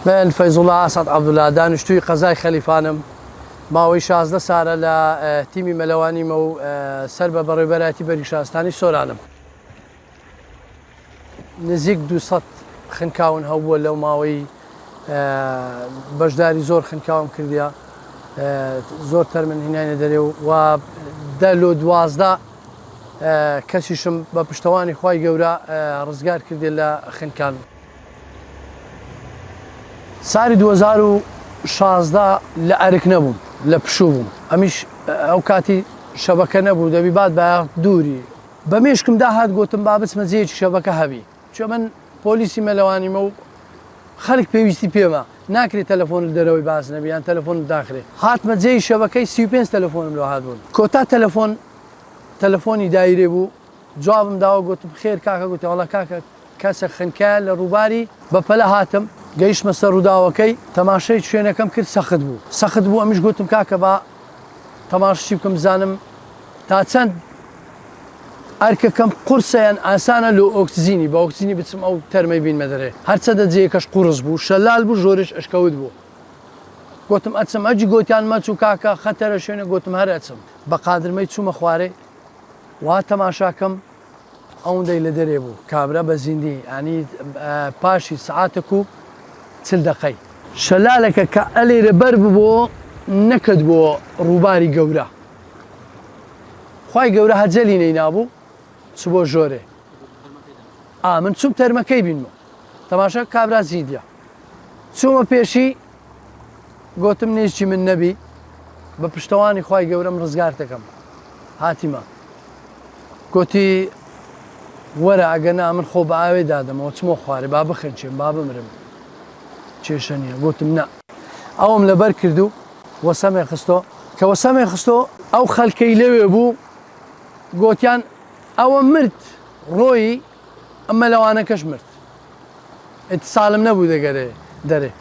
من فەیز وڵڵا ئاساد عەبدوڵڵا دانیشتووی قەزای خەلیفانم ماوەی 16 ساڵە لە تیمی مەلەوانیمە و سەر بە بەڕێوەبەرایەتی بەرگریشتانی سۆرانم. نزیک 200 خنکاون هەبووە لەو ماوەی بەشداری زۆر خنکاوم کردیە، زۆر تەرمەن هینانە دەرێ و 10 کەسیشم بە پشتەوانی خوای گەورە ڕزگار کردێ لە خنکان. ساری 2016 لە ئەرک نەبووم، لە پشوو بووم، ئەمیش ئەو کاتی شەبەکە نەبوو، دەبی بات بە دووری بە مێشکم داهات گوتم با بچمە جێیەکی شەبەکە هەبی، چۆ من پۆلیسی مەلەوانیمە و خەڵک پێویستی پێمە ناکرێت تەلەفۆن دەرەوەی باز نەبی یان تەلەفۆن داخرێت. هاتمە جێی شەبەکەی 35 تەلەفۆنم لەوە هاتبوون، کۆتا تەلەفۆنی دایرێ بوو، جوابم داوە گوتم خێر کاکە، گوتی وەڵا کاکە کەسە خنکایە لە ڕووباری بەپەلە هاتم، گەیشتمە سەر ڕووداوەکەی تەماشای شوێنەکەم کرد، سەخت بوو ئەمیش گوتم کاکە با تەماشی بکەم بزانم تا چەند ئەرکەکەم قورسەیان ئاسانە لە ئۆکسزیینی بە ئۆکسزیینی بچم ئەو تەرمەی بینمە دەرێ، هەرچەندە جێیەکەش قوڕس بوو، شەلال بوو، ژۆرش ئەشکەوت بوو. گوتم ئەچم، ئەجی گوتیان مەچوو کاکە خەتەرە شوێنە، گوتم هەر ئەچم. بە قادرمەی چوومە خوارێ، وا تەماشاکەم ئەوەندەی لە دەرێ بوو، کابرا بە زیندی، ینی پاشی سعاتێک و 40 دقەی شەلالێکە کە ئەلێرە بەر ببووە نەکرد بۆ ڕووباری گەورە، خوای گەورە هەجەلی نەینابوو چ بۆ ژۆرێ. من چوم تەرمەکەی بینمە، تەماشا کابرا زیندیە، چوومە پێشی، گوتم نێژی من نەبی، بە پشتەوانی خوای گەورەم ڕزگار دەکەم. هاتیمە گوتی وەرە ئەگەنا من خۆ بە ئاوێ دادەمەوە چمۆ خوارێ با بخەنچێم با بمرم، کێشە نییە. گوتم نا، ئەوم لەبەر کردو وەسەمێ خستۆ، کە وەسەمێ خستۆ ئەو خەلکەی لەوێ بوو گوتیان ئەوە مرد، ڕۆیی ئەمە لەوانەکەش مرد، ئیتیسالم نەبوو دەگەرێ دەرێ.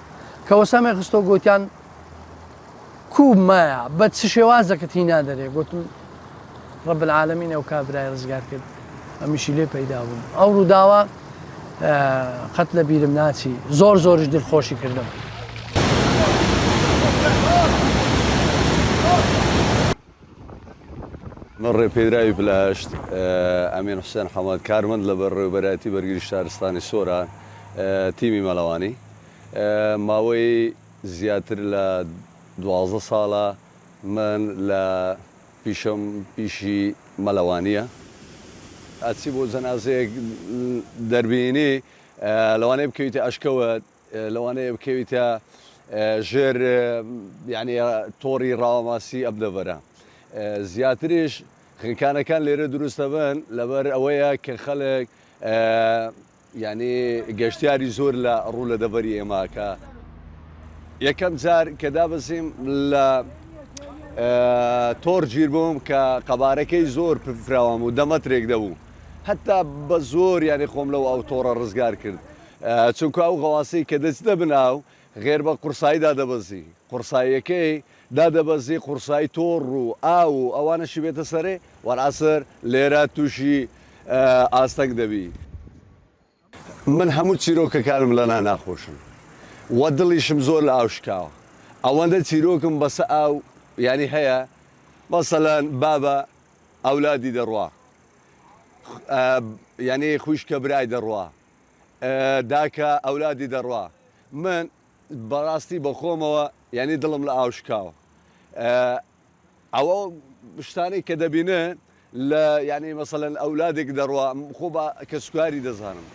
کە وەسەمێ خستۆ گوتیان کوب مایە بە چ شێوازەکەت هینا دەرێ. گوتم ڕەب العالەمین ئەو کابرای ڕزگار کرد، ئەمیشی لێ پەیدا بووم. ئەو ڕووداوە قەت لە بیرم ناچی، زۆرش دڵخۆشی کردم. من ڕێپێدراوی پلاشت ئەمین حوسێن حەمەد، کارمەند لە بەڕێوەبەرایەتی بەرگری شارستانی سۆران، تیمی مەلەوانی. ماوەی زیاتر لە 12 ساڵە من لە پیشی مەلەوانیە. ئەچی بۆ جەنازەیەک دەربینی، لەوانەیە بکەویتە ئەشکەوت، لەوانەیە بکەویتە ژێر یعنی تۆڕی ڕاوەماسی ئەبدەبەرە. زیاتریش خنکانەکان لێرە دروستە بن لەبەر ئەوەیە کە خەڵک ینی گەشتیاری زۆر لە ڕوو لە دەبەری ئێماکە. یەکەم جار کە دابەزیم لە تۆڕ گیر بووم کە قەبارەکەی زۆر فراوان بوو، 10 مەترێک دەبوو، هەتا بە زۆر ینی خۆم لەو ئەو تۆڕە ڕزگار کرد، چونکە ئەو غەواسی کە دەچدە بناو غێر بە قورسایی دادەبەزی، قورساییەکەی دادەبەزی، قورسایی تۆڕ و ئاو و ئەوانەشی بێتە سەرێ وەرئاسەر لێرە تووشی ئاستەنگ دەبی. من هەموو چیرۆکەکانم لەنا ناخۆشم، وە دڵیشم زۆر لە ئاو شکاوە، ئەوەندە چیرۆکم بەسە ئاو ینی هەیە، مەسەلەن بابە ئەولادی دەڕوا، ینی خوشکە برای دەڕوا، داکە ئەولادی دەڕوا. من بەڕاستی بەخۆمەوە ینی دڵم لە ئاو شکاوە. ئەوە شتانی کە دەبینن لە ینی مەسەلەن ئەولادێک دەڕوا، خۆ بە کە سوکاری دەزانم.